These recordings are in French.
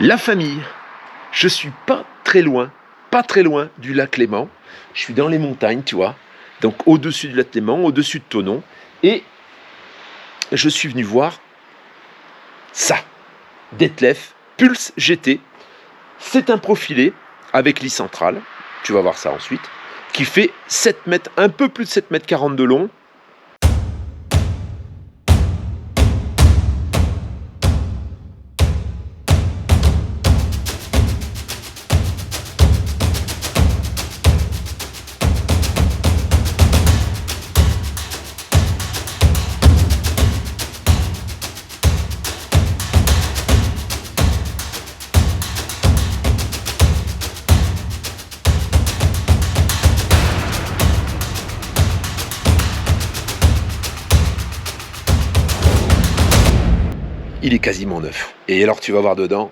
La famille, je suis pas très loin du lac Léman. Je suis dans les montagnes, tu vois. Donc au-dessus du lac Léman, au-dessus de Thonon. Et je suis venu voir ça. Detlef Pulse GT. C'est un profilé avec lit central. Tu vas voir ça ensuite. Qui fait 7 mètres, un peu plus de 7 mètres 40 de long. Il est quasiment neuf. Et alors tu vas voir dedans,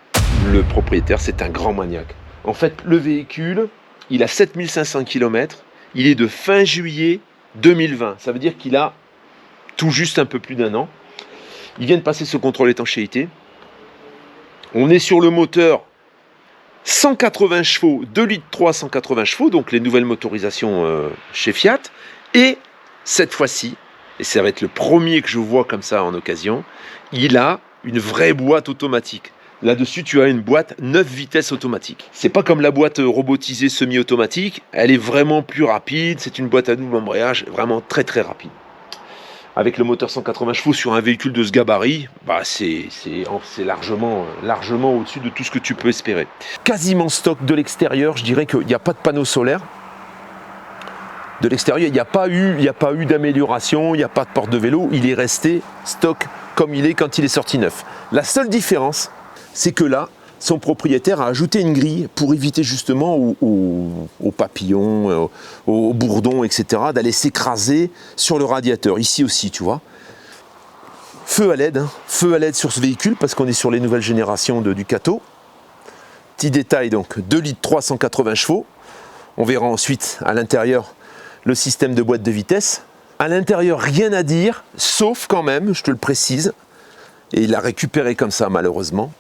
le propriétaire c'est un grand maniaque. En fait le véhicule, il a 7500 km, il est de fin juillet 2020. Ça veut dire qu'il a tout juste un peu plus d'un an. Il vient de passer ce contrôle étanchéité. On est sur le moteur 180 chevaux, 2 litres 3, 180 chevaux, donc les nouvelles motorisations chez Fiat. Et cette fois-ci, et ça va être le premier que je vois comme ça en occasion, il a une vraie boîte automatique. Là-dessus, tu as une boîte 9 vitesses automatique. C'est pas comme la boîte robotisée semi-automatique, elle est vraiment plus rapide, c'est une boîte à double embrayage, vraiment très très rapide. Avec le moteur 180 chevaux sur un véhicule de ce gabarit, bah c'est largement au-dessus de tout ce que tu peux espérer. Quasiment stock de l'extérieur, je dirais qu'il n'y a pas de panneau solaire. De l'extérieur, il n'y a pas eu d'amélioration, il n'y a pas de porte de vélo, il est resté stock comme il est quand il est sorti neuf. La seule différence, c'est que là, son propriétaire a ajouté une grille pour éviter justement aux papillons, aux bourdons, etc., d'aller s'écraser sur le radiateur. Ici aussi, tu vois. Feu à LED sur ce véhicule, parce qu'on est sur les nouvelles générations de Ducato. Petit détail, donc, 2 litres 3, 180 chevaux. On verra ensuite à l'intérieur le système de boîte de vitesse. À l'intérieur, rien à dire, sauf quand même, je te le précise, et il l'a récupéré comme ça malheureusement,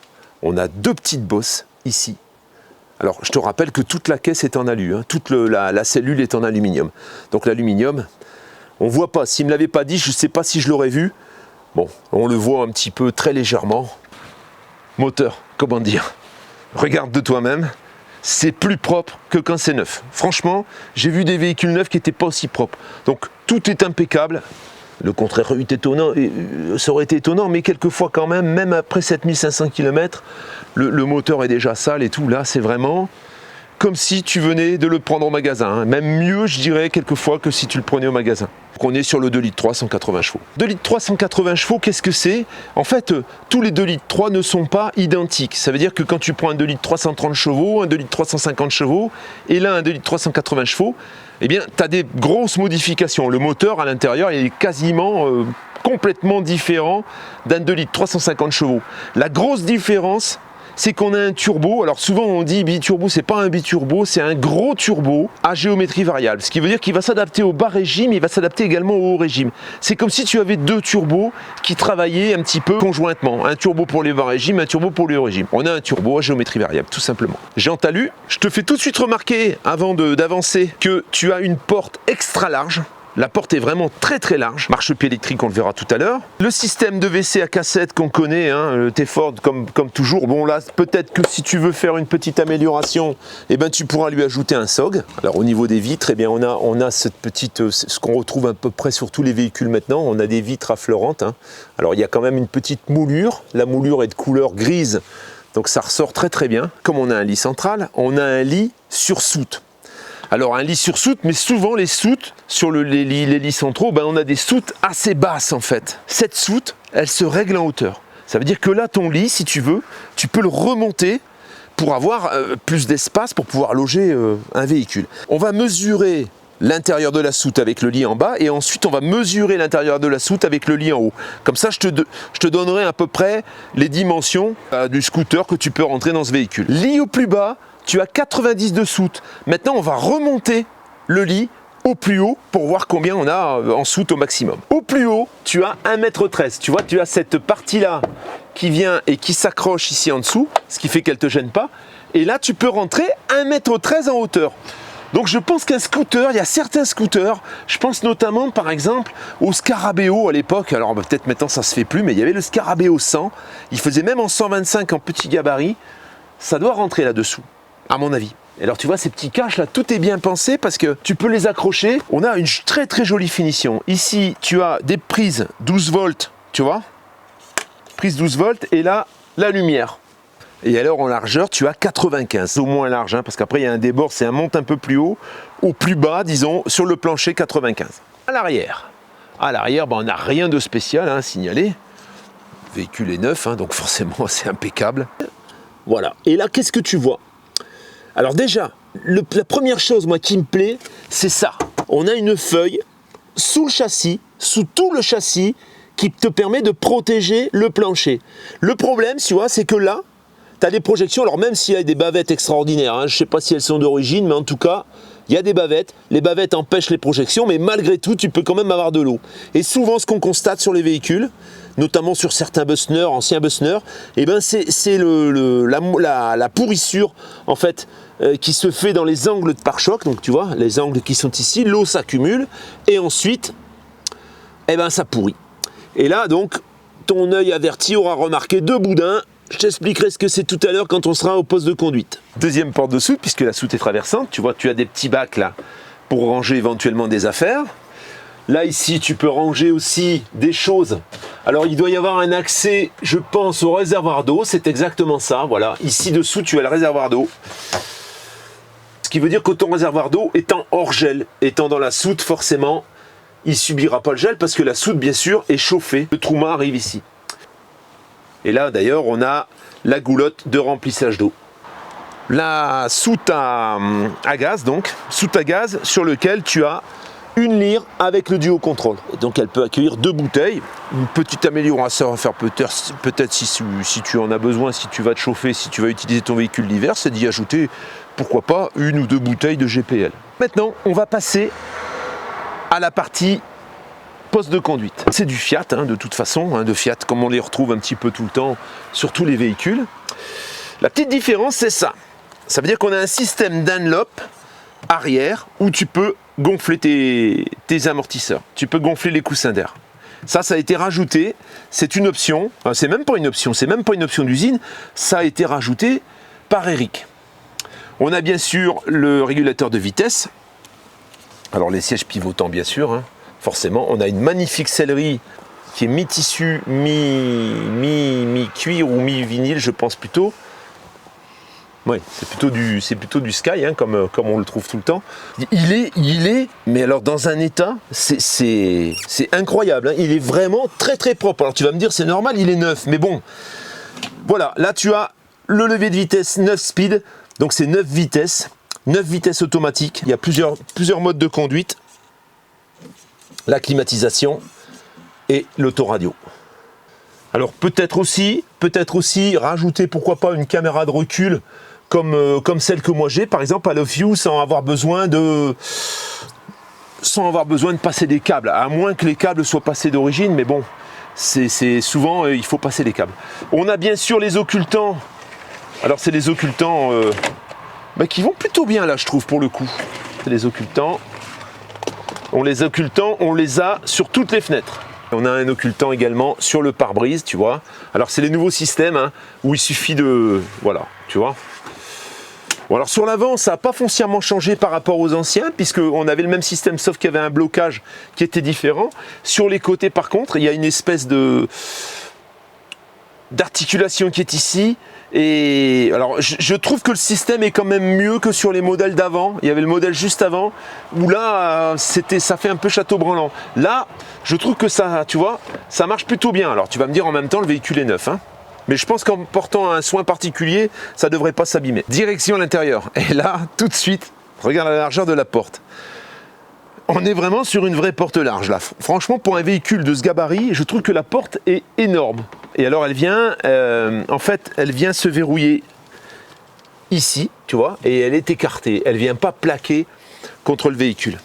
on a 2 petites bosses ici. Alors je te rappelle que toute la caisse est en alu, hein, toute la cellule est en aluminium. Donc l'aluminium, on ne voit pas, s'il ne me l'avait pas dit, je ne sais pas si je l'aurais vu. Bon, on le voit un petit peu très légèrement. Moteur, comment dire, regarde de toi-même. C'est plus propre que quand c'est neuf. Franchement, j'ai vu des véhicules neufs qui n'étaient pas aussi propres. Donc tout est impeccable. Le contraire ça aurait été étonnant, mais quelquefois quand même après 7500 km, le moteur est déjà sale et tout. Là, c'est vraiment comme si tu venais de le prendre au magasin. Hein. Même mieux, je dirais, quelquefois, que si tu le prenais au magasin. Donc on est sur le 2 litres 3, 180 chevaux. 2 litres 3, 180 chevaux, qu'est-ce que c'est? En fait, tous les 2 litres 3 ne sont pas identiques. Ça veut dire que quand tu prends un 2 litres 330 chevaux, un 2 litres 350 chevaux, et là un 2 litres 380 chevaux, eh bien, tu as des grosses modifications. Le moteur, à l'intérieur, il est quasiment complètement différent d'un 2 litres 350 chevaux. La grosse différence, c'est qu'on a un turbo. Alors souvent on dit biturbo, c'est pas un biturbo, c'est un gros turbo à géométrie variable. Ce qui veut dire qu'il va s'adapter au bas régime, il va s'adapter également au haut régime. C'est comme si tu avais 2 turbos qui travaillaient un petit peu conjointement. Un turbo pour les bas régimes, un turbo pour les hauts régimes. On a un turbo à géométrie variable, tout simplement. Jean Talu, je te fais tout de suite remarquer, avant d'avancer, que tu as une porte extra large. La porte est vraiment très très large, marchepied électrique, on le verra tout à l'heure. Le système de WC à cassette qu'on connaît, hein, le T-Ford comme toujours. Bon là, peut-être que si tu veux faire une petite amélioration, eh ben, tu pourras lui ajouter un SOG. Alors au niveau des vitres, eh bien, on a cette petite, ce qu'on retrouve à peu près sur tous les véhicules maintenant, on a des vitres affleurantes. Hein. Alors il y a quand même une petite moulure, la moulure est de couleur grise, donc ça ressort très très bien. Comme on a un lit central, on a un lit sur soute. Alors un lit sur soute, mais souvent les soutes, sur les lits centraux, ben on a des soutes assez basses en fait. Cette soute, elle se règle en hauteur. Ça veut dire que là, ton lit, si tu veux, tu peux le remonter pour avoir plus d'espace pour pouvoir loger un véhicule. On va mesurer l'intérieur de la soute avec le lit en bas et ensuite on va mesurer l'intérieur de la soute avec le lit en haut. Comme ça, je te donnerai à peu près les dimensions du scooter que tu peux rentrer dans ce véhicule. Lit au plus bas, tu as 90 de soute. Maintenant, on va remonter le lit au plus haut pour voir combien on a en soute au maximum. Au plus haut, tu as 1,13 m. Tu vois, tu as cette partie-là qui vient et qui s'accroche ici en dessous, ce qui fait qu'elle ne te gêne pas. Et là, tu peux rentrer 1,13 m en hauteur. Donc je pense qu'un scooter, il y a certains scooters, je pense notamment par exemple au Scarabeo à l'époque, alors peut-être maintenant ça se fait plus, mais il y avait le Scarabeo 100, il faisait même en 125 en petit gabarit, ça doit rentrer là-dessous, à mon avis. Et alors tu vois ces petits caches là, tout est bien pensé parce que tu peux les accrocher, on a une très très jolie finition. Ici tu as des prises 12 volts, tu vois, prise 12 volts et là la lumière. Et alors en largeur, tu as 95, au moins large, hein, parce qu'après il y a un débord, c'est un monte un peu plus haut, ou plus bas, disons, sur le plancher 95. À l'arrière, ben, on n'a rien de spécial à signaler. Le véhicule est neuf, hein, donc forcément c'est impeccable. Voilà, et là qu'est-ce que tu vois? Alors déjà, la première chose moi qui me plaît, c'est ça. On a une feuille sous le châssis, sous tout le châssis, qui te permet de protéger le plancher. Le problème, tu vois, c'est que là, tu as des projections, alors même s'il y a des bavettes extraordinaires, hein, je ne sais pas si elles sont d'origine, mais en tout cas, il y a des bavettes. Les bavettes empêchent les projections, mais malgré tout, tu peux quand même avoir de l'eau. Et souvent, ce qu'on constate sur les véhicules, notamment sur certains Bussner, anciens Bussner, eh ben c'est la pourrissure, en fait, qui se fait dans les angles de pare-choc. Donc tu vois, les angles qui sont ici, l'eau s'accumule, et ensuite, eh ben ça pourrit. Et là, donc, ton œil averti aura remarqué deux boudins. Je t'expliquerai ce que c'est tout à l'heure quand on sera au poste de conduite. Deuxième porte de soute, puisque la soute est traversante, tu vois, tu as des petits bacs là pour ranger éventuellement des affaires. Là, ici, tu peux ranger aussi des choses. Alors, il doit y avoir un accès, je pense, au réservoir d'eau. C'est exactement ça, voilà. Ici, dessous, tu as le réservoir d'eau. Ce qui veut dire que ton réservoir d'eau étant hors gel, étant dans la soute, forcément, il ne subira pas le gel parce que la soute, bien sûr, est chauffée. Le trou-mât arrive ici. Et là, d'ailleurs, on a la goulotte de remplissage d'eau. La soute à gaz, donc, soute à gaz sur lequel tu as une lyre avec le duo contrôle. Et donc, elle peut accueillir 2 bouteilles. Une petite amélioration à faire peut-être si tu en as besoin, si tu vas te chauffer, si tu vas utiliser ton véhicule l'hiver, c'est d'y ajouter, pourquoi pas, 1 ou 2 bouteilles de GPL. Maintenant, on va passer à la partie poste de conduite. C'est du Fiat, hein, de toute façon, hein, de Fiat comme on les retrouve un petit peu tout le temps sur tous les véhicules. La petite différence, c'est ça. Ça veut dire qu'on a un système d'enveloppe arrière où tu peux gonfler tes amortisseurs. Tu peux gonfler les coussins d'air. Ça a été rajouté. C'est une option. Enfin, c'est même pas une option. C'est même pas une option d'usine. Ça a été rajouté par Eric. On a bien sûr le régulateur de vitesse. Alors les sièges pivotants, bien sûr, hein. Forcément, on a une magnifique sellerie qui est mi-tissu, mi-cuir ou mi-vinyle, je pense plutôt. Oui, c'est plutôt du Sky, hein, comme on le trouve tout le temps. Il est, mais alors dans un état, c'est incroyable. Hein. Il est vraiment très très propre. Alors tu vas me dire, c'est normal, il est neuf, mais bon. Voilà, là tu as le levier de vitesse 9 speed, donc c'est 9 vitesses automatiques. Il y a plusieurs modes de conduite. La climatisation et l'autoradio. Alors peut-être aussi rajouter pourquoi pas une caméra de recul comme celle que moi j'ai par exemple à Love You sans avoir besoin de passer des câbles, à moins que les câbles soient passés d'origine, mais bon, c'est souvent il faut passer les câbles. On a bien sûr les occultants. Alors c'est les occultants qui vont plutôt bien là, je trouve, pour le coup. C'est les occultants. On les a sur toutes les fenêtres. On a un occultant également sur le pare-brise, tu vois. Alors c'est les nouveaux systèmes, hein, où il suffit de... Voilà, tu vois. Bon, alors sur l'avant, ça n'a pas foncièrement changé par rapport aux anciens, puisqu'on avait le même système, sauf qu'il y avait un blocage qui était différent. Sur les côtés, par contre, il y a une espèce d'articulation qui est ici. Et alors je trouve que le système est quand même mieux que sur les modèles d'avant. Il y avait le modèle juste avant où là ça fait un peu château branlant. Là je trouve que ça, tu vois, ça marche plutôt bien. Alors tu vas me dire en même temps le véhicule est neuf, hein, mais je pense qu'en portant un soin particulier ça devrait pas s'abîmer. Direction à l'intérieur, et là tout de suite regarde la largeur de la porte. On est vraiment sur une vraie porte large là. Franchement, pour un véhicule de ce gabarit, je trouve que la porte est énorme. Et alors elle vient, en fait, elle vient se verrouiller ici, tu vois, et elle est écartée. Elle vient pas plaquer contre le véhicule.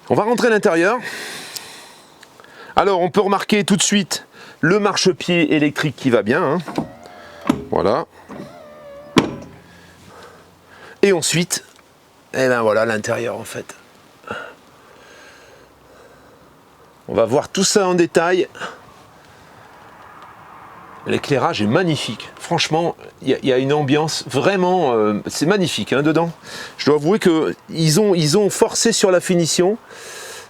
On va rentrer à l'intérieur. Alors on peut remarquer tout de suite le marchepied électrique qui va bien, hein. Voilà. Et ensuite, et ben voilà l'intérieur en fait. On va voir tout ça en détail. L'éclairage est magnifique. Franchement, il y a une ambiance vraiment... c'est magnifique hein, dedans. Je dois avouer qu'ils ont forcé sur la finition.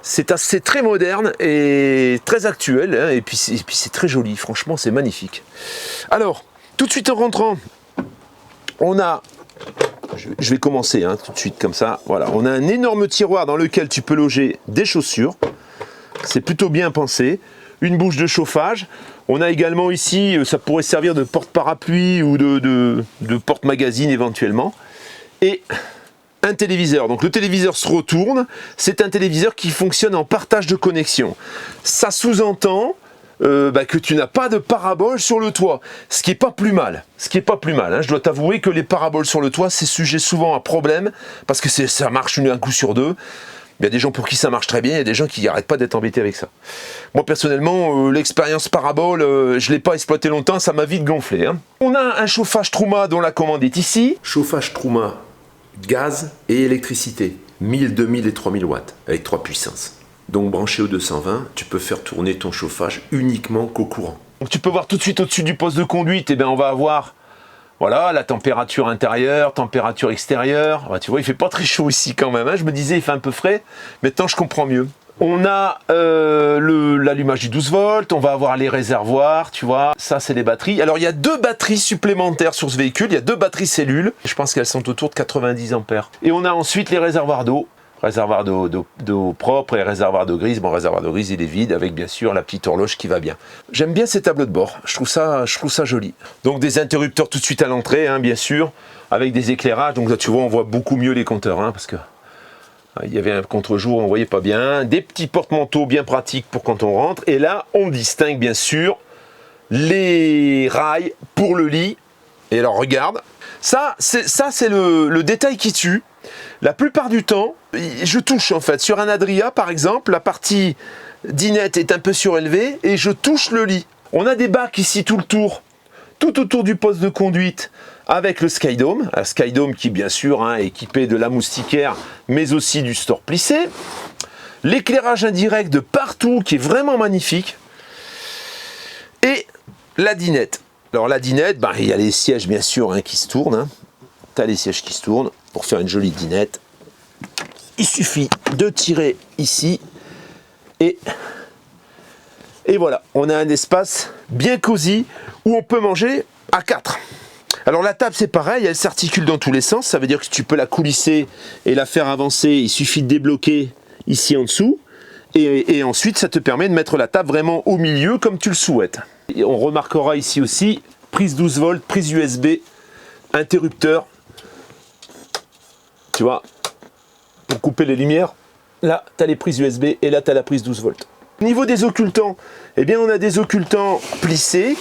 C'est très moderne et très actuel. Hein, et puis c'est très joli. Franchement, c'est magnifique. Alors, tout de suite en rentrant, on a... Je vais commencer hein, tout de suite comme ça. Voilà, on a un énorme tiroir dans lequel tu peux loger des chaussures. C'est plutôt bien pensé. Une bouche de chauffage. On a également ici, ça pourrait servir de porte-parapluie ou de porte-magazine éventuellement. Et un téléviseur. Donc le téléviseur se retourne. C'est un téléviseur qui fonctionne en partage de connexion. Ça sous-entend que tu n'as pas de parabole sur le toit. Ce qui n'est pas plus mal. Hein. Je dois t'avouer que les paraboles sur le toit, c'est sujet souvent à problème. Parce que ça marche un coup sur deux. Il y a des gens pour qui ça marche très bien, il y a des gens qui n'arrêtent pas d'être embêtés avec ça. Moi personnellement, l'expérience parabole, je ne l'ai pas exploité longtemps, ça m'a vite gonflé. Hein. On a un chauffage Truma dont la commande est ici. Chauffage Truma, gaz et électricité, 1000, 2000 et 3000 watts, avec 3 puissances. Donc branché au 220, tu peux faire tourner ton chauffage uniquement qu'au courant. Donc tu peux voir tout de suite au-dessus du poste de conduite, on va avoir... Voilà, la température intérieure, température extérieure. Tu vois, il fait pas très chaud ici quand même. Hein. Je me disais, il fait un peu frais. Maintenant, je comprends mieux. On a l'allumage du 12 volts. On va avoir les réservoirs, tu vois. Ça, c'est les batteries. Alors, il y a 2 batteries supplémentaires sur ce véhicule. Il y a 2 batteries cellules. Je pense qu'elles sont autour de 90 ampères. Et on a ensuite les réservoirs d'eau. Réservoir d'eau propre et réservoir d'eau grise. Bon, réservoir d'eau grise, il est vide avec bien sûr la petite horloge qui va bien. J'aime bien ces tableaux de bord, je trouve ça joli. Donc des interrupteurs tout de suite à l'entrée, hein, bien sûr, avec des éclairages. Donc là, tu vois, on voit beaucoup mieux les compteurs, hein, parce que il y avait un contre-jour, on voyait pas bien. Des petits porte-manteaux bien pratiques pour quand on rentre. Et là, on distingue bien sûr les rails pour le lit. Et alors, regarde, ça c'est le détail qui tue. La plupart du temps, je touche en fait. Sur un Adria par exemple, la partie dinette est un peu surélevée et je touche le lit. On a des bacs ici tout autour du poste de conduite avec le Skydome. Un Skydome qui bien sûr est équipé de la moustiquaire mais aussi du store plissé. L'éclairage indirect de partout qui est vraiment magnifique. Et la dinette. Alors la dinette, il y a les sièges bien sûr qui se tournent. Hein. Tu as les sièges qui se tournent. Pour faire une jolie dinette, il suffit de tirer ici et voilà, on a un espace bien cosy où on peut manger à 4. Alors la table c'est pareil, elle s'articule dans tous les sens, ça veut dire que tu peux la coulisser et la faire avancer, il suffit de débloquer ici en dessous et ensuite ça te permet de mettre la table vraiment au milieu comme tu le souhaites. Et on remarquera ici aussi prise 12 volts, prise USB, interrupteur. Tu vois, pour couper les lumières, là, tu as les prises USB et là, tu as la prise 12 volts. Au niveau des occultants, on a des occultants plissés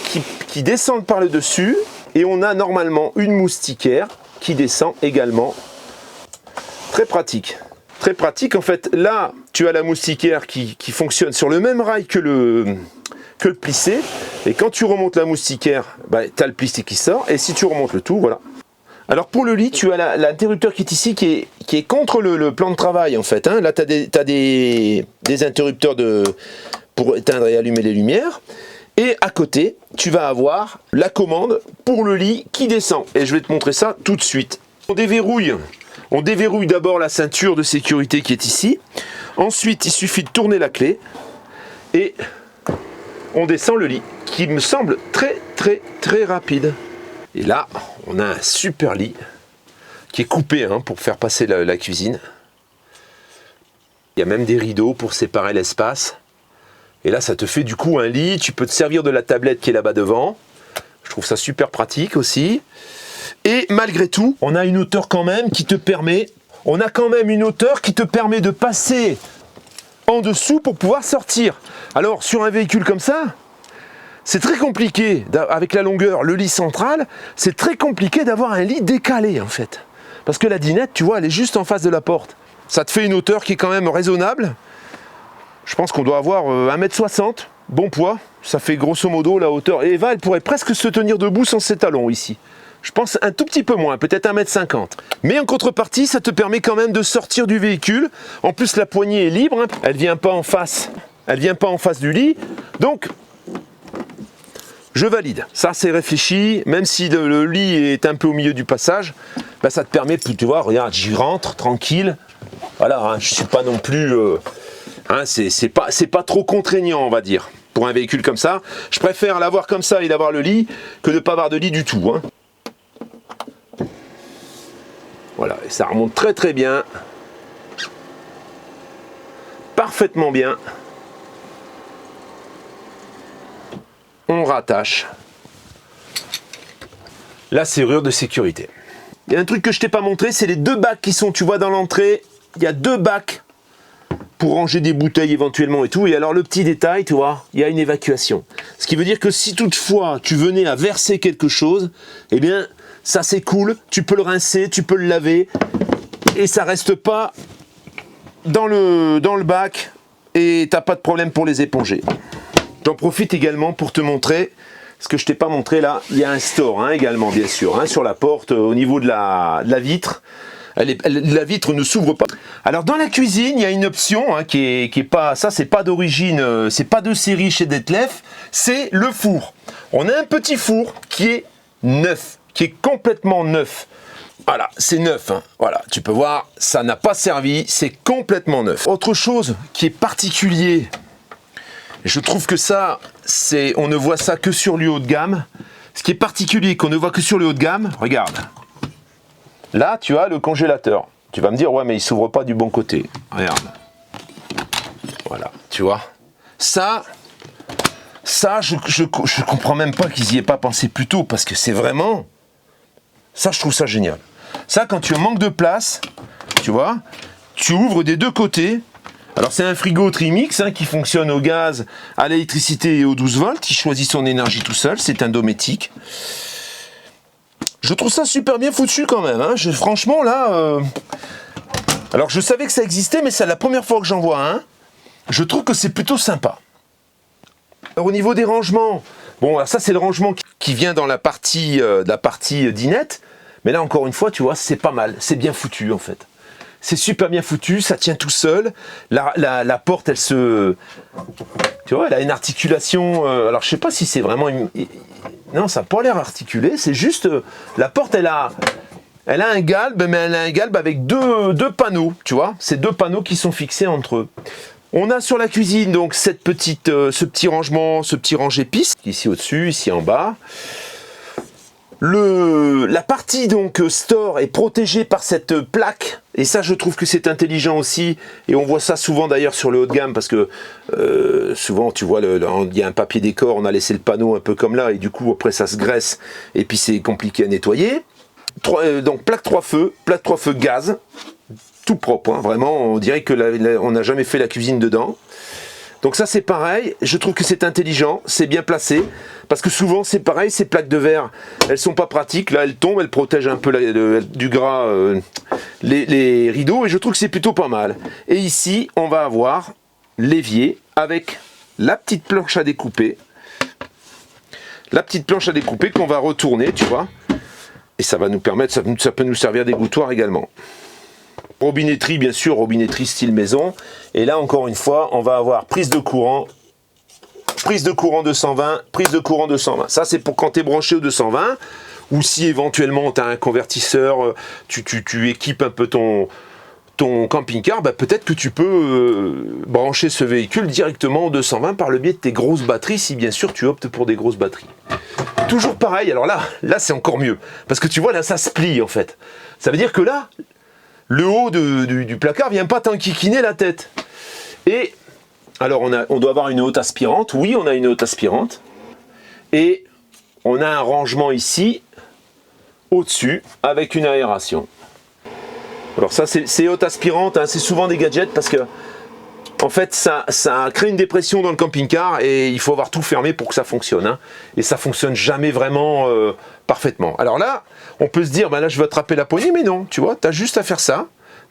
qui descendent par le dessus et on a normalement une moustiquaire qui descend également. Très pratique. Très pratique, en fait, là, tu as la moustiquaire qui fonctionne sur le même rail que le plissé et quand tu remontes la moustiquaire, tu as le plissé qui sort et si tu remontes le tout, voilà. Alors pour le lit, tu as l'interrupteur qui est ici, qui est contre le plan de travail en fait. Hein. Là, tu as des interrupteurs pour éteindre et allumer les lumières. Et à côté, tu vas avoir la commande pour le lit qui descend. Et je vais te montrer ça tout de suite. On déverrouille d'abord la ceinture de sécurité qui est ici. Ensuite, il suffit de tourner la clé. Et on descend le lit, qui me semble très très très rapide. Et là, on a un super lit qui est coupé pour faire passer la cuisine. Il y a même des rideaux pour séparer l'espace. Et là, ça te fait du coup un lit. Tu peux te servir de la tablette qui est là-bas devant. Je trouve ça super pratique aussi. Et malgré tout, on a une hauteur quand même qui te permet... On a quand même une hauteur qui te permet de passer en dessous pour pouvoir sortir. Alors, sur un véhicule comme ça... C'est très compliqué, avec la longueur, le lit central, c'est très compliqué d'avoir un lit décalé en fait. Parce que la dinette, tu vois, elle est juste en face de la porte. Ça te fait une hauteur qui est quand même raisonnable Je pense qu'on doit avoir 1m60, bon poids. Ça fait grosso modo la hauteur. Et Eva, elle pourrait presque se tenir debout sans ses talons ici. Je pense un tout petit peu moins, peut-être 1m50. Mais en contrepartie, ça te permet quand même de sortir du véhicule. En plus, la poignée est libre, hein. Elle vient pas en face. Elle vient pas en face du lit. Donc, je valide. Ça, c'est réfléchi. Même si le lit est un peu au milieu du passage, bah, ça te permet, tu vois, regarde, j'y rentre tranquille. Voilà, hein, je suis pas non plus... hein, c'est pas trop contraignant, on va dire. Pour un véhicule comme ça, je préfère l'avoir comme ça et d'avoir le lit que de ne pas avoir de lit du tout. Hein. Voilà, et ça remonte très très bien. Parfaitement bien. On rattache la serrure de sécurité. Il y a un truc que je t'ai pas montré, c'est les deux bacs qui sont, tu vois, dans l'entrée. Il y a deux bacs pour ranger des bouteilles éventuellement et tout. Et alors le petit détail, tu vois, il y a une évacuation. Ce qui veut dire que si toutefois tu venais à verser quelque chose, eh bien ça c'est cool, tu peux le rincer, tu peux le laver et ça reste pas dans le bac et t'as pas de problème pour les éponger. J'en profite également pour te montrer ce que je t'ai pas montré là. Il y a un store hein, également bien sûr, hein, sur la porte au niveau de la vitre. La vitre ne s'ouvre pas. Alors dans la cuisine, il y a une option hein, qui est pas, ça c'est pas d'origine, c'est pas de série chez Detlef, c'est le four. On a un petit four qui est neuf, qui est complètement neuf. Voilà, c'est neuf. Hein. Voilà, tu peux voir, ça n'a pas servi, c'est complètement neuf. Autre chose qui est particulier, je trouve que ça, on ne voit ça que sur le haut de gamme. Ce qui est particulier qu'on ne voit que sur le haut de gamme, regarde. Là, tu as le congélateur. Tu vas me dire, ouais, mais il s'ouvre pas du bon côté. Regarde. Voilà, tu vois. Ça, je comprends même pas qu'ils y aient pas pensé plus tôt, parce que c'est vraiment... Ça, je trouve ça génial. Ça, quand tu manques de place, tu vois, tu ouvres des deux côtés. Alors, c'est un frigo Trimix hein, qui fonctionne au gaz, à l'électricité et aux 12 volts. Il choisit son énergie tout seul. C'est un Dometic. Je trouve ça super bien foutu quand même. Hein. Franchement, là... Alors, je savais que ça existait, mais c'est la première fois que j'en vois un. Je trouve que c'est plutôt sympa. Alors, au niveau des rangements, bon, alors ça, c'est le rangement qui vient dans la partie dinette. Mais là, encore une fois, tu vois, c'est pas mal. C'est bien foutu, en fait. C'est super bien foutu, ça tient tout seul. La porte, elle se... Tu vois, elle a une articulation... alors, je sais pas si c'est vraiment... Non, ça n'a pas l'air articulé. C'est juste... la porte, elle a un galbe, mais elle a un galbe avec deux panneaux, tu vois. C'est deux panneaux qui sont fixés entre eux. On a sur la cuisine, donc, ce petit rangement, ce petit rangé pisse. Ici au-dessus, ici en bas. La partie donc store est protégée par cette plaque et ça je trouve que c'est intelligent aussi et on voit ça souvent d'ailleurs sur le haut de gamme parce que souvent tu vois il y a un papier décor, on a laissé le panneau un peu comme là et du coup après ça se graisse et puis c'est compliqué à nettoyer. Donc plaque 3 feux gaz, tout propre, hein, vraiment on dirait que on n'a jamais fait la cuisine dedans. Donc ça c'est pareil, je trouve que c'est intelligent, c'est bien placé, parce que souvent c'est pareil, ces plaques de verre, elles sont pas pratiques, là elles tombent, elles protègent un peu du gras les rideaux, et je trouve que c'est plutôt pas mal. Et ici, on va avoir l'évier avec la petite planche à découper, qu'on va retourner, tu vois, et ça va nous permettre, ça peut nous servir d'égouttoir également. Robinetterie, bien sûr, robinetterie style maison. Et là, encore une fois, on va avoir prise de courant 220, prise de courant 220. Ça, c'est pour quand tu es branché au 220. Ou si éventuellement tu as un convertisseur, tu équipes un peu ton camping-car, bah, peut-être que tu peux brancher ce véhicule directement au 220 par le biais de tes grosses batteries, si bien sûr tu optes pour des grosses batteries. Toujours pareil, alors là c'est encore mieux. Parce que tu vois, là, ça se plie en fait. Ça veut dire que là, le haut du placard vient pas t'enquiquiner la tête. Et alors on doit avoir une haute aspirante. Oui, on a une haute aspirante. Et on a un rangement ici, au-dessus, avec une aération. Alors ça, c'est haute aspirante. Hein, c'est souvent des gadgets parce que en fait, ça crée une dépression dans le camping-car et il faut avoir tout fermé pour que ça fonctionne. Hein. Et ça fonctionne jamais vraiment parfaitement. Alors là, on peut se dire, ben là, je vais attraper la poignée, mais non, tu vois, tu as juste à faire ça.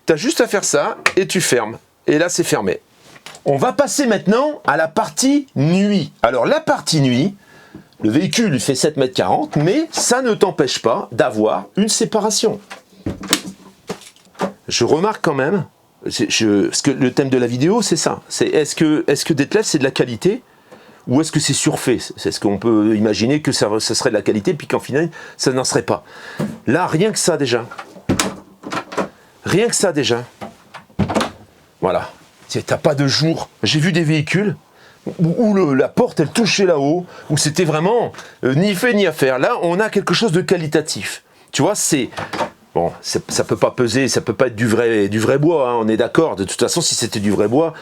Tu as juste à faire ça et tu fermes. Et là, c'est fermé. On va passer maintenant à la partie nuit. Alors la partie nuit, le véhicule il fait 7,40 m, mais ça ne t'empêche pas d'avoir une séparation. Je remarque quand même, parce que le thème de la vidéo c'est ça, c'est est-ce que Detlef c'est de la qualité ou est-ce que c'est surfait? C'est ce qu'on peut imaginer que ça serait de la qualité puis qu'en final ça n'en serait pas. Là rien que ça déjà. Rien que ça déjà. Voilà. T'as pas de jour. J'ai vu des véhicules où la porte elle touchait là-haut, où c'était vraiment ni fait ni à faire. Là on a quelque chose de qualitatif. Tu vois, c'est... Bon, ça peut pas peser, ça peut pas être du vrai bois, hein, on est d'accord. De toute façon, si c'était du vrai bois,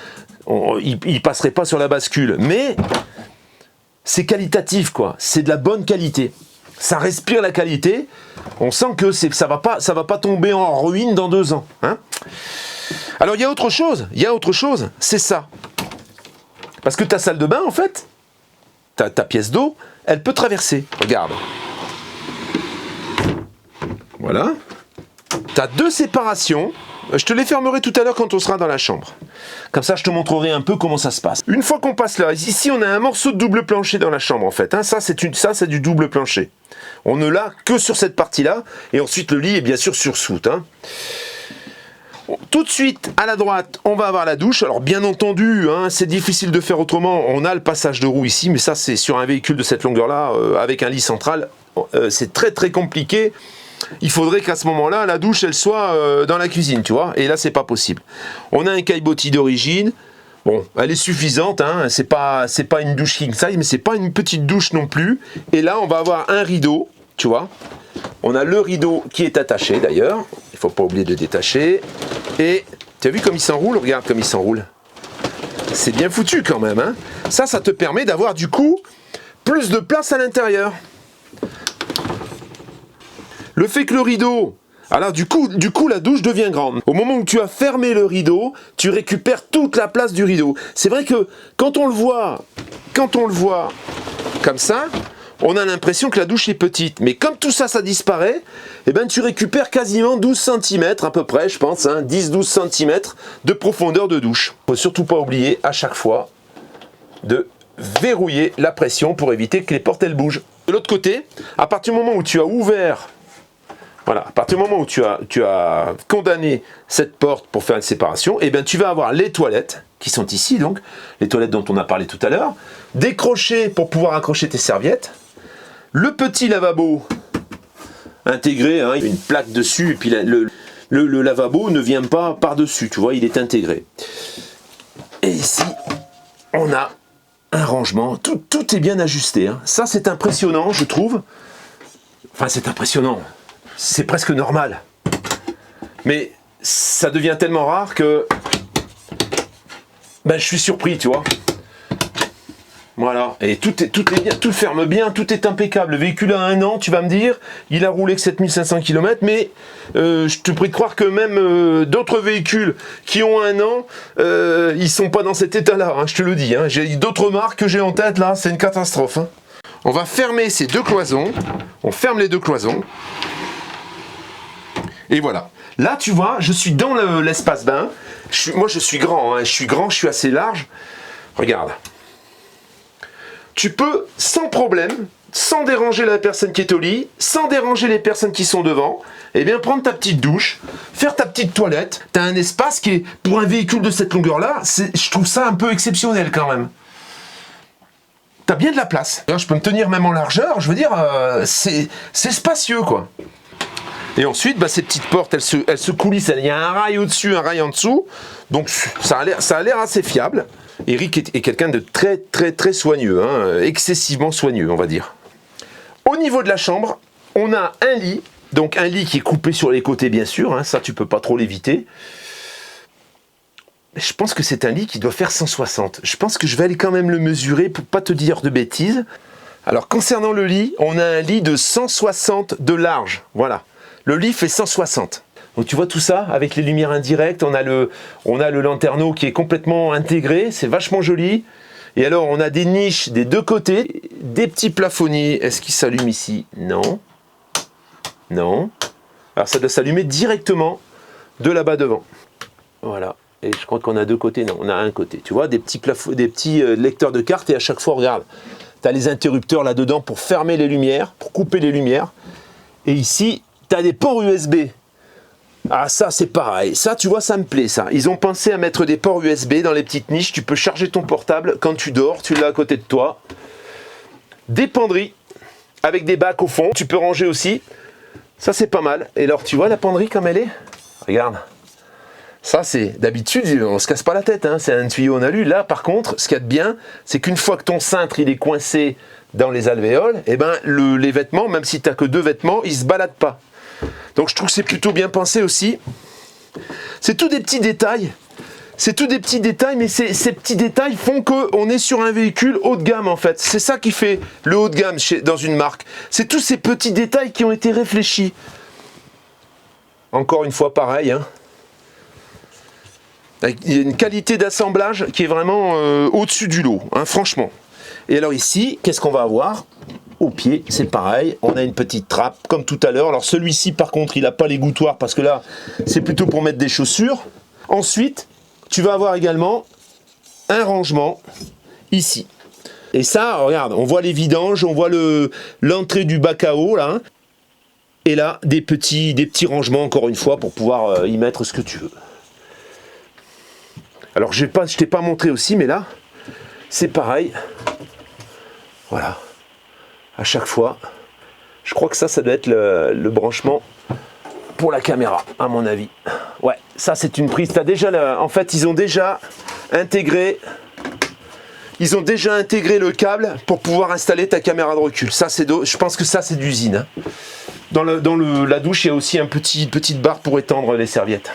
il passerait pas sur la bascule. Mais c'est qualitatif, quoi. C'est de la bonne qualité. Ça respire la qualité. On sent que ça va pas tomber en ruine dans 2 ans. Hein. Alors il y a autre chose, c'est ça. Parce que ta salle de bain, en fait, ta pièce d'eau, elle peut traverser. Regarde. Voilà. Tu as 2 séparations. Je te les fermerai tout à l'heure quand on sera dans la chambre. Comme ça, je te montrerai un peu comment ça se passe. Une fois qu'on passe là, ici, on a un morceau de double plancher dans la chambre, en fait. Hein. Ça, c'est du double plancher. On ne l'a que sur cette partie-là. Et ensuite, le lit est bien sûr sur soute. Hein. Tout de suite, à la droite, on va avoir la douche. Alors, bien entendu, hein, c'est difficile de faire autrement. On a le passage de roue ici, mais ça, c'est sur un véhicule de cette longueur-là, avec un lit central. C'est très, très compliqué. Il faudrait qu'à ce moment-là, la douche, elle soit dans la cuisine, tu vois. Et là, c'est pas possible. On a un caillebotis d'origine. Bon, elle est suffisante, hein. C'est pas une douche king size, mais c'est pas une petite douche non plus. Et là, on va avoir un rideau, tu vois. On a le rideau qui est attaché, d'ailleurs. Il faut pas oublier de détacher. Et tu as vu comme il s'enroule? Regarde comme il s'enroule. C'est bien foutu quand même, hein. Ça te permet d'avoir, du coup, plus de place à l'intérieur. Le fait que le rideau... Alors du coup, la douche devient grande. Au moment où tu as fermé le rideau, tu récupères toute la place du rideau. C'est vrai que quand on le voit comme ça, on a l'impression que la douche est petite. Mais comme tout ça, ça disparaît, eh ben, tu récupères quasiment 12 cm à peu près, je pense, hein, 10-12 cm de profondeur de douche. Il ne faut surtout pas oublier à chaque fois de verrouiller la pression pour éviter que les portes elles bougent. De l'autre côté, à partir du moment où tu as ouvert... Voilà, à partir du moment où tu as condamné cette porte pour faire une séparation, eh bien tu vas avoir les toilettes, qui sont ici donc, les toilettes dont on a parlé tout à l'heure, des crochets pour pouvoir accrocher tes serviettes, le petit lavabo intégré, hein, une plaque dessus, et puis le lavabo ne vient pas par-dessus, tu vois, il est intégré. Et ici, on a un rangement, tout est bien ajusté. Hein. Ça c'est impressionnant, je trouve. Enfin, c'est impressionnant. C'est presque normal. Mais ça devient tellement rare que ben, je suis surpris, tu vois. Voilà. Et tout est bien, tout ferme bien, tout est impeccable. Le véhicule a 1 an, tu vas me dire, il a roulé que 7500 km, mais je te prie de croire que même d'autres véhicules qui ont 1 an, ils sont pas dans cet état-là, hein, je te le dis. Hein. J'ai d'autres marques que j'ai en tête, là, c'est une catastrophe. Hein. On va fermer ces 2 cloisons. On ferme les 2 cloisons. Et voilà. Là, tu vois, je suis dans l'espace bain. Moi, je suis grand. Hein, je suis assez large. Regarde. Tu peux, sans problème, sans déranger la personne qui est au lit, sans déranger les personnes qui sont devant, eh bien, prendre ta petite douche, faire ta petite toilette. Tu as un espace qui est, pour un véhicule de cette longueur-là, je trouve ça un peu exceptionnel quand même. T'as bien de la place. Je peux me tenir même en largeur, je veux dire, c'est spacieux, quoi. Et ensuite, bah, ces petites portes, elles se coulissent. Il y a un rail au-dessus, un rail en dessous. Donc, ça a l'air assez fiable. Eric est quelqu'un de très, très, très soigneux. Hein, excessivement soigneux, on va dire. Au niveau de la chambre, on a un lit. Donc, un lit qui est coupé sur les côtés, bien sûr. Hein, ça, tu peux pas trop l'éviter. Je pense que c'est un lit qui doit faire 160. Je pense que je vais aller quand même le mesurer pour pas te dire de bêtises. Alors, concernant le lit, on a un lit de 160 de large. Voilà. Le lit fait 160. Donc tu vois tout ça avec les lumières indirectes, on a le lanterneau qui est complètement intégré, c'est vachement joli. Et alors on a des niches des 2 côtés, des petits plafonniers. Est-ce qu'ils s'allument ici? Non. Non. Alors ça doit s'allumer directement de là-bas devant. Voilà. Et je crois qu'on a deux côtés, non, on a un côté. Tu vois, des petits lecteurs de cartes, et à chaque fois, regarde, tu as les interrupteurs là-dedans pour fermer les lumières, pour couper les lumières. Et ici, tu as des ports USB. Ah, ça, c'est pareil. Ça, tu vois, ça me plaît, ça. Ils ont pensé à mettre des ports USB dans les petites niches. Tu peux charger ton portable quand tu dors, tu l'as à côté de toi. Des penderies avec des bacs au fond. Tu peux ranger aussi. Ça, c'est pas mal. Et alors, tu vois la penderie comme elle est? Regarde. Ça, c'est d'habitude, on se casse pas la tête, hein. C'est un tuyau en alu. Là, par contre, ce qu'il y a de bien, c'est qu'une fois que ton cintre il est coincé dans les alvéoles, eh ben, les vêtements, même si tu n'as que 2 vêtements, ils se baladent pas. Donc, je trouve que c'est plutôt bien pensé aussi. C'est tout des petits détails. C'est tout des petits détails, mais ces petits détails font qu'on est sur un véhicule haut de gamme, en fait. C'est ça qui fait le haut de gamme dans une marque. C'est tous ces petits détails qui ont été réfléchis. Encore une fois, pareil, hein. Il y a une qualité d'assemblage qui est vraiment au-dessus du lot, hein, franchement. Et alors ici, qu'est-ce qu'on va avoir? Au pied, c'est pareil, on a une petite trappe, comme tout à l'heure. Alors celui-ci, par contre, il n'a pas l'égouttoir, parce que là, c'est plutôt pour mettre des chaussures. Ensuite, tu vas avoir également un rangement, ici. Et ça, regarde, on voit les vidanges, on voit l'entrée du bac à eau, là. Hein. Et là, des petits rangements, encore une fois, pour pouvoir y mettre ce que tu veux. Alors, je t'ai pas montré aussi, mais là, c'est pareil. Voilà. À chaque fois. Je crois que ça doit être le branchement pour la caméra, à mon avis. Ouais, ça, c'est une prise. En fait, ils ont déjà intégré le câble pour pouvoir installer ta caméra de recul. Ça, je pense que ça, c'est d'usine. Hein. Dans la douche, il y a aussi une petite barre pour étendre les serviettes.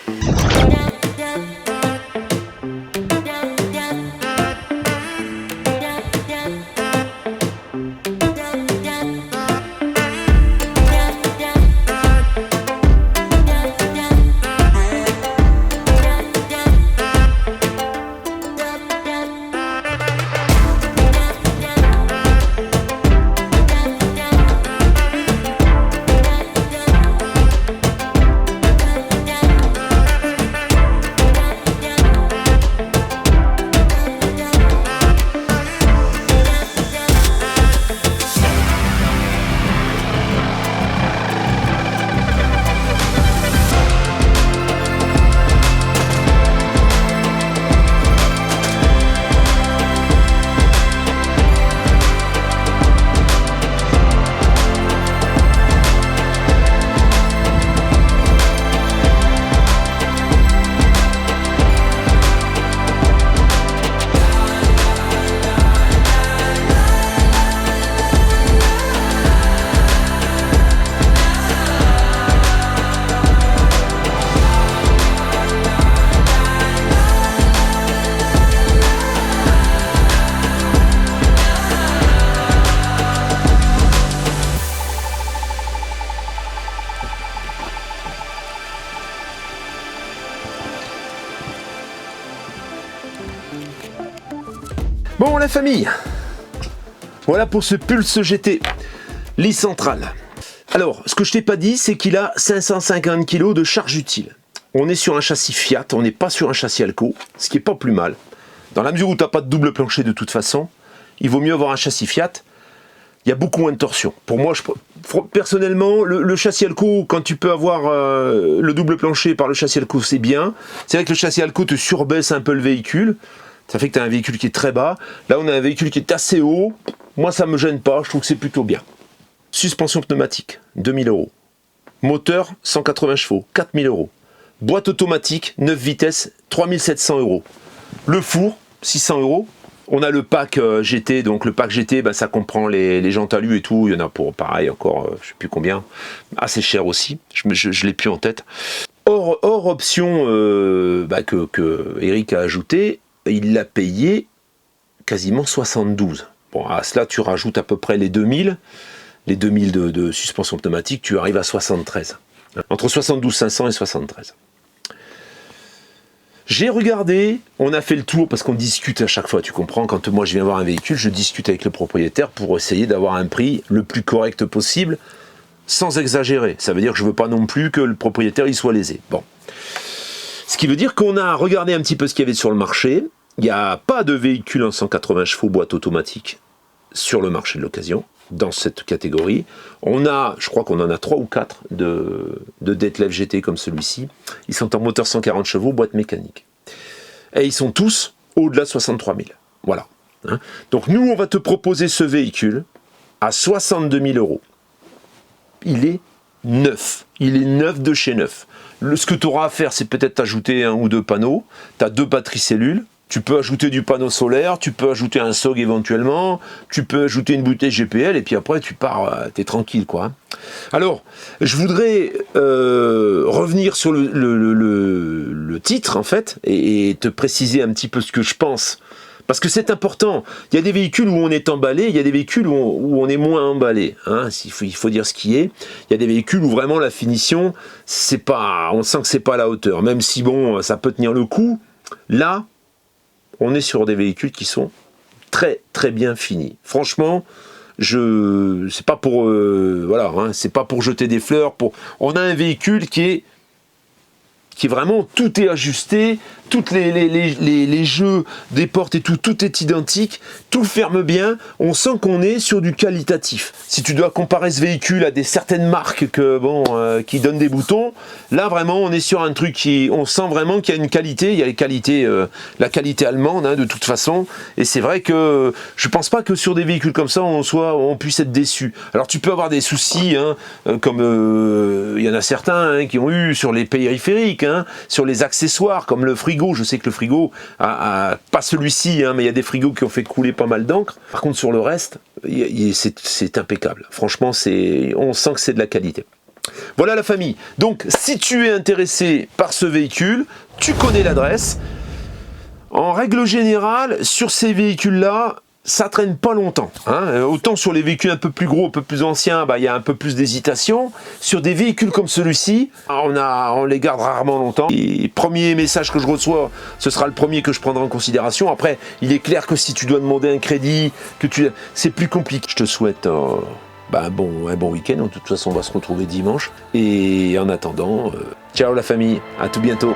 Bon la famille, voilà pour ce Pulse GT lit central. Alors, ce que je t'ai pas dit, c'est qu'il a 550 kg de charge utile. On est sur un châssis Fiat, on n'est pas sur un châssis Alco, ce qui est pas plus mal. Dans la mesure où tu n'as pas de double plancher de toute façon, il vaut mieux avoir un châssis Fiat. Il y a beaucoup moins de torsion. Pour moi, personnellement, le châssis Alco, quand tu peux avoir le double plancher par le châssis Alco, c'est bien. C'est vrai que le châssis Alco te surbaisse un peu le véhicule. Ça fait que tu as un véhicule qui est très bas. Là, on a un véhicule qui est assez haut. Moi, ça ne me gêne pas. Je trouve que c'est plutôt bien. Suspension pneumatique, 2000 €. Moteur, 180 chevaux, 4000 €. Boîte automatique, 9 vitesses, 3700 €. Le four, 600 €. On a le pack GT. Donc, le pack GT, ben, ça comprend les jantes alu et tout. Il y en a pour, pareil, encore, je ne sais plus combien. Assez cher aussi. Je ne l'ai plus en tête. Hors option que Eric a ajouté, il l'a payé quasiment 72. Bon, à cela, tu rajoutes à peu près les 2000. Les 2000 de suspension pneumatique, tu arrives à 73. Entre 72 500 et 73. J'ai regardé, on a fait le tour parce qu'on discute à chaque fois, tu comprends, quand moi je viens voir un véhicule, je discute avec le propriétaire pour essayer d'avoir un prix le plus correct possible, sans exagérer. Ça veut dire que je ne veux pas non plus que le propriétaire il soit lésé. Bon. Ce qui veut dire qu'on a regardé un petit peu ce qu'il y avait sur le marché. Il n'y a pas de véhicule en 180 chevaux boîte automatique sur le marché de l'occasion, dans cette catégorie. Je crois qu'on en a 3 ou 4 de Detlev GT comme celui-ci. Ils sont en moteur 140 chevaux, boîte mécanique. Et ils sont tous au-delà de 63 000. Voilà. Hein. Donc nous, on va te proposer ce véhicule à 62 000 euros. Il est neuf. Il est neuf de chez neuf. Ce que tu auras à faire, c'est peut-être ajouter 1 ou 2 panneaux. Tu as 2 batteries cellules. Tu peux ajouter du panneau solaire, tu peux ajouter un SOG éventuellement, tu peux ajouter une bouteille GPL, et puis après tu pars, t'es tranquille quoi. Alors, je voudrais revenir sur le titre en fait, et te préciser un petit peu ce que je pense. Parce que c'est important. Il y a des véhicules où on est emballé, il y a des véhicules où on est moins emballé. Hein, il faut dire ce qui est. Il y a des véhicules où vraiment la finition, on sent que c'est pas à la hauteur. Même si bon, ça peut tenir le coup. Là, on est sur des véhicules qui sont très très bien finis. Franchement, c'est pas pour c'est pas pour jeter des fleurs. On a un véhicule qui est vraiment, tout est ajusté, toutes les jeux des portes et tout est identique, tout ferme bien, on sent qu'on est sur du qualitatif. Si tu dois comparer ce véhicule à certaines marques qui donnent des boutons, là vraiment on est sur un truc on sent vraiment qu'il y a une qualité, il y a la qualité allemande hein, de toute façon, et c'est vrai que je pense pas que sur des véhicules comme ça on puisse être déçu. Alors tu peux avoir des soucis, hein, comme il y en a certains hein, qui ont eu sur les périphériques, hein, sur les accessoires comme le frigo. Je sais que le frigo, pas celui-ci, hein, mais il y a des frigos qui ont fait couler pas mal d'encre. Par contre, sur le reste, c'est impeccable. Franchement, on sent que c'est de la qualité. Voilà la famille. Donc, si tu es intéressé par ce véhicule, tu connais l'adresse. En règle générale, sur ces véhicules-là, ça traîne pas longtemps. Hein. Autant sur les véhicules un peu plus gros, un peu plus anciens, il y a un peu plus d'hésitation. Sur des véhicules comme celui-ci, on les garde rarement longtemps. Et premier message que je reçois, ce sera le premier que je prendrai en considération. Après, il est clair que si tu dois demander un crédit, c'est plus compliqué. Je te souhaite un bon week-end. De toute façon, on va se retrouver dimanche. Et en attendant, ciao la famille, à tout bientôt.